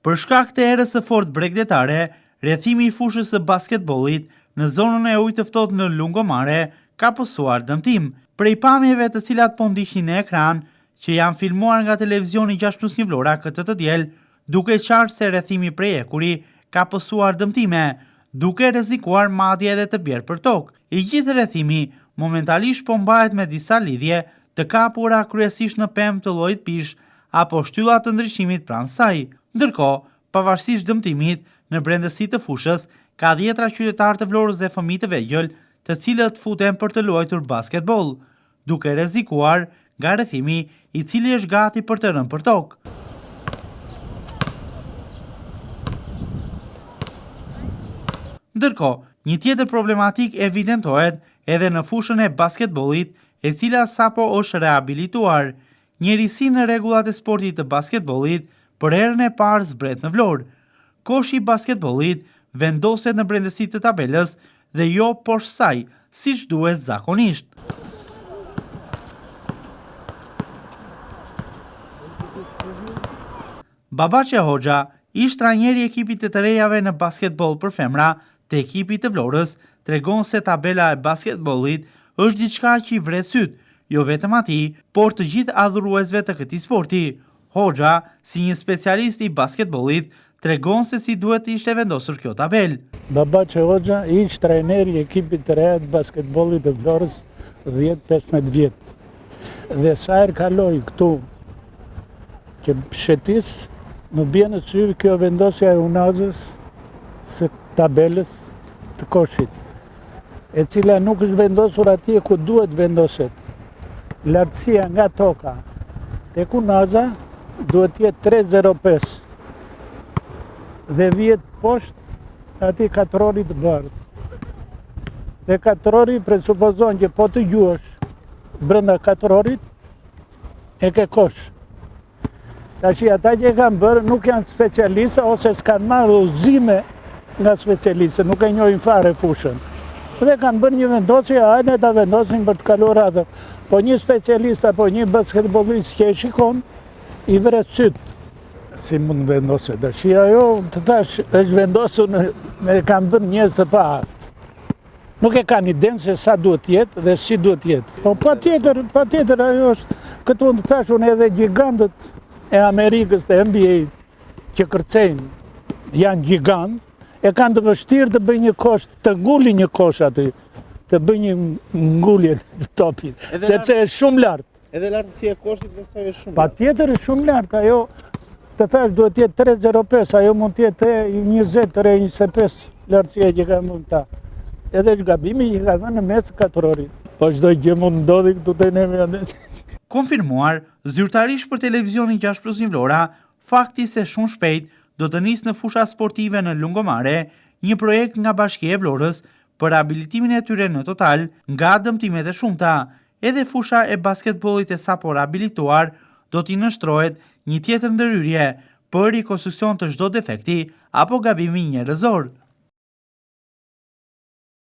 Për shkak të erës së fortë bregdetare, rrethimi i fushës së basketbollit në zonën e ujit të ftohtë në lungomare ka pësuar dëmtim. Prej pamjeve të cilat po ndiqnin në ekran, që janë filmuar nga televizioni 6+1 Vlora këtë të diel, duke qartë se rrethimi prej ekuri ka pësuar dëmtime, duke rrezikuar madje edhe të bjerë për tokë. I gjithë rrethimi momentalisht po mbahet me disa lidhje të kapura kryesisht në pemë të llojit pish apo shtylla të ndriçimit pranë saj. Ndërkohë, pavarësisht dëmtimit, në brendësi të fushës ka 10 qytetarë të Vlorës dhe fëmijë të vegjël, të cilët futen për të luajtur basketbol, duke rrezikuar nga rrethimi i cili është gati për të rënë për tokë. Ndërkohë, një tjetër problematik evidentohet edhe në fushën e basketbollit, e cila sapo është rehabilituar. Njërisi në rregullat e sportit të basketbollit për herën e parë zbret në Vlorë. Koshi i basketbollit vendoset në brendësi të tabelës dhe jo poshtë saj, siç duhet zakonisht. Babaçe Hoxha, ish trajneri i ekipit të tërejave në basketbol për femra të ekipit të Vlorës, tregon se tabela e basketbollit është diçka që i vret syt, jo vetëm atij, por të gjithë adhuruesve të këtij sporti. Hoxha, si një specialist i basketbollit, tregon se si duhet të ishte vendosur kjo tabel. Babaçe Hoxha ish trajneri i ekipit të reja të basketbollit të Vlorës 10-15 vjet. Dhe sa herë kaloi këtu që shetis, më bie në sy kjo vendosja e unazës së tabelës të koshit, e cila nuk është vendosur atje ku duhet vendoset. Lartësia nga toka tek unaza duhet jetë 3.05 dhe vjet poshtë atij katrorit të bardhë. Dhe katrori presupozon që po të gjuash brenda katrorit e ke kosh. Tashi ata që e kanë bërë nuk janë specialistë ose s'kanë marrë udhëzime nga specialistë, nuk e njohin fare fushën. Dhe kanë bërë një vendosje, hajde ta vendosin për të kaluar radhë. Po një specialist apo një basketbollist që e shikon, i vret syt si mund vendoset. Tashi ajo të tash është vendosur me kanë bërë njerëz të paaftë. Nuk e kanë idenë se sa duhet jetë dhe si duhet jetë. Po patjetër ajo është, këtu të tash unë edhe gjigantët e Amerikës të NBA që kërcejnë, janë gigantë, e kanë të vështirë të bëjnë një kosh, të ngulin një kosh aty, të bëjnë një ngulje të topit, sepse është shumë lartë. Edhe lartësia e koshit besoj është shumë. Patjetër është shumë lartë, ajo të thash duhet jetë 3.05, ajo mund të jetë 20, 3.25 lartësia që ka mund ta. Edhe është gabimi që ka dhënë në mes katrorit. Po çdo gjë mund ndodhi këtu te ne. Konfirmuar zyrtarisht për televizionin 6+1 Vlora, fakti se shumë shpejt do të nisë në fusha sportive në lungomare një projekt nga Bashkia e Vlorës për rehabilitimin e tyre në total nga dëmtimet e shumta. Edhe fusha e basketbollit e sapo rehabilituar do t'i nështrohet një tjetër ndërhyrje për rikonstruksion të çdo defekti apo gabimi njerëzor.